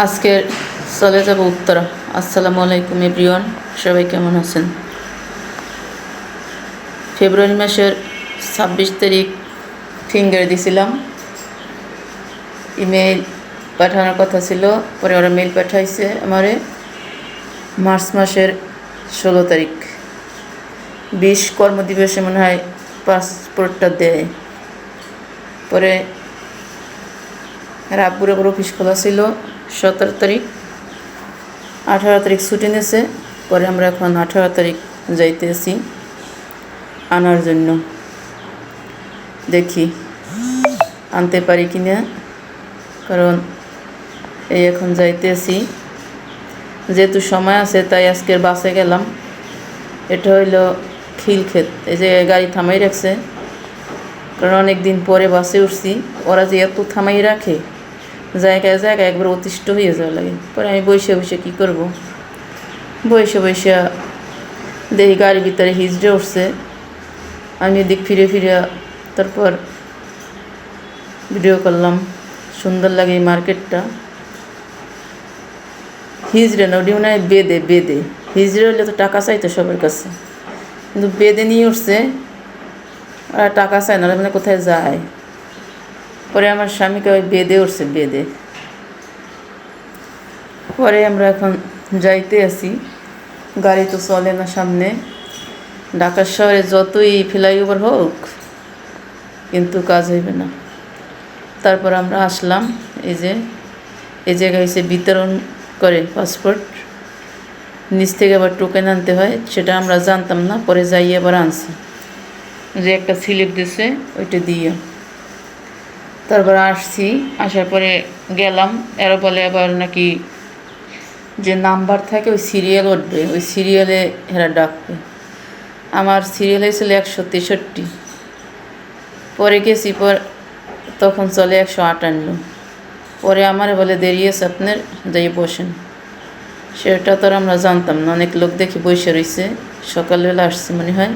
আজকে চলে যাব উত্তরা। আসসালামু আলাইকুম এভরিওয়ান, সবাই কেমন আছেন? ফেব্রুয়ারি মাসের 26 তারিখ ফিঙ্গার দিছিলাম, ইমেল পাঠানোর কথা ছিল, পরে ওরা মেল পাঠাইছে আমারে মার্চ মাসের 16 তারিখ। 20 কর্মদিবসে মনে হয় পাসপোর্টটা দেয়। পরে আব্বুর আবার অফিস খোলা ছিল 17 তারিখ, 18 তারিখ ছুটি নিয়েছে। পরে আমরা এখন 18 তারিখ যাইতেছি আনার জন্য। দেখি আনতে পারি কি না, কারণ এই এখন যাইতেছি, যেহেতু সময় আছে তাই আজকের বাসে গেলাম। এটা হইল খিলক্ষেত, এই যে গাড়ি থামাই রাখছে, কারণ অনেক দিন পরে বাসে উঠছি। ওরা যে এত থামাই রাখে, জায়গায় জায়গায় একবার অতিষ্ঠ হয়ে যাওয়া লাগে। পরে আমি বসে বসে কী করব, বসে বসে দেখি গাড়ির ভিতরে হিজড়ে উঠছে। আমি এদিক ফিরে ফিরে তারপর ভিডিও করলাম। সুন্দর লাগে এই মার্কেটটা। হিজড়ে না, ওটি মনে হয় বেদে বেদে। হিজড়ে হলে তো টাকা চাইতো সবার কাছে, কিন্তু বেদে নিয়ে উঠছে, আর টাকা চায় না, মানে কোথায় যায়। পরে আমার স্বামীকে ওই বেদে উঠছে, বেদে। পরে আমরা এখন যাইতে আছি, গাড়ি তো চলে না সামনে। ঢাকা শহরে যতই ফ্লাইওভার হোক, কিন্তু কাজ হইবে না। তারপর আমরা আসলাম, এই জায়গায় এসে বিতরণ করে পাসপোর্ট, নিচ থেকে আবার টোকেন আনতে হয়, সেটা আমরা জানতাম না। পরে যাই আবার আনছি, যে একটা স্লিপ দিছে ওইটা দিয়ে তারপর আসছি। আসার পরে গেলাম, এরা বলে আবার নাকি যে নাম্বার থাকে ওই সিরিয়াল উঠবে, ওই সিরিয়ালে এরা ডাকবে। আমার সিরিয়াল হয়েছিল 163। পরে গেছি, তখন চলে 158। পরে আমার বলে দেরি আছে আপনার, যাই বসেন। সেটা তো আমরা জানতাম না, অনেক লোক দেখি বসে রয়েছে। সকালবেলা আসছি মনে হয়,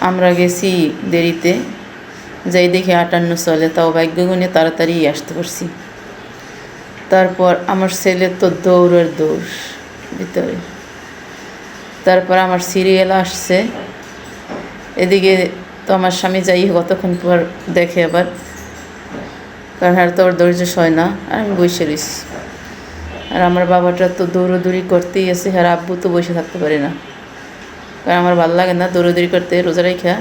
আমরা গেছি দেরিতে, যাই দেখি 58 চলে। তাও ভাগ্যগুণে তাড়াতাড়ি আসতে পারছি। তারপর আমার ছেলে তো দৌড়ের দৌড় ভিতরে। তারপর আমার সিরিয়াল আসছে, এদিকে তো আমার স্বামী যাই কতক্ষণ পর দেখে আবার, কারণ আর তো ওর ধৈর্য সয় না। আর আমি বসে রয়েছি, আর আমার বাবাটা তো দৌড়োদৌড়ি করতেই আছে। আর আব্বু তো বসে থাকতে পারে না, কারণ আমার ভালো লাগে না দৌড়োদৌড়ি করতে, রোজা রেখা।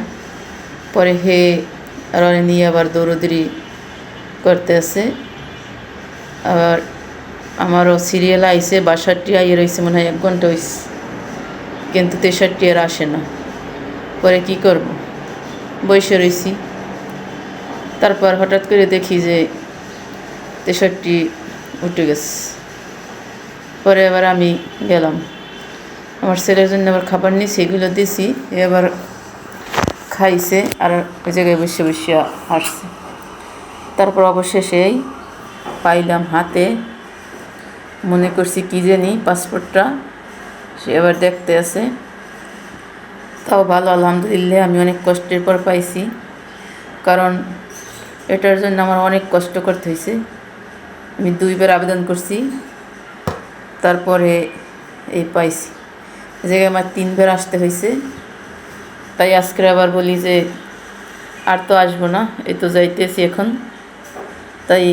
পরে আর নিয়ে আবার দৌড়োদৌড়ি করতে আছে। আবার আমারও সিরিয়াল আইসে 62 আইয়ে রয়েছে, মনে হয় 1 ঘন্টা হয়েছে, কিন্তু 63 আর আসে না। পরে কি করব, বসে রয়েছি। তারপর হঠাৎ করে দেখি যে 63 উঠে গেছে। পরে এবার আমি গেলাম, আমার ছেলের জন্য আবার খাবার নিয়েছি, এগুলো দিয়েছি, এবার খাইছে আর ওই জায়গায় বসে বসে হাসছে। তারপর অবশেষেই পাইলাম হাতে, মনে করছি কী জানি পাসপোর্টটা, সে এবার দেখতে আছে। তাও ভালো, আলহামদুলিল্লাহ। আমি অনেক কষ্টের পর পাইছি, কারণ এটার জন্য আমার অনেক কষ্ট করতে হয়েছে। আমি 2 বার আবেদন করছি, তারপরে এই পাইছি। এই জায়গায় আমার 3 বার আসতে হয়েছে। তাই আজকে আবার বলি যে আর তো আসবো না, এই তো যাইতেছি এখন। তাই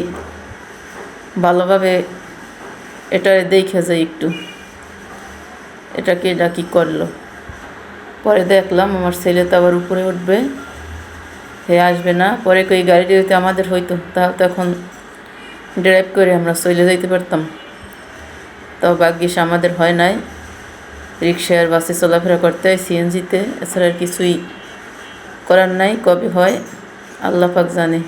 ভালোভাবে এটা দেখে যাই একটু, এটা কি করলো। পরে দেখলাম আমার ছেলে তো আবার উপরে উঠবে, আসবে না। পরে কই গাড়িটা যদি আমাদের হইতো, তাহলে তো এখন ড্রাইভ করে আমরা চলে যাইতে পারতাম। তাও ভাগ্যিস আমাদের হয় নাই, রিক্সায় আর বাসে চলাফেরা করতে হয়, সিএনজিতে, এছাড়া আর কিছুই করার নাই। কবে হয় আল্লাহ পাক জানে।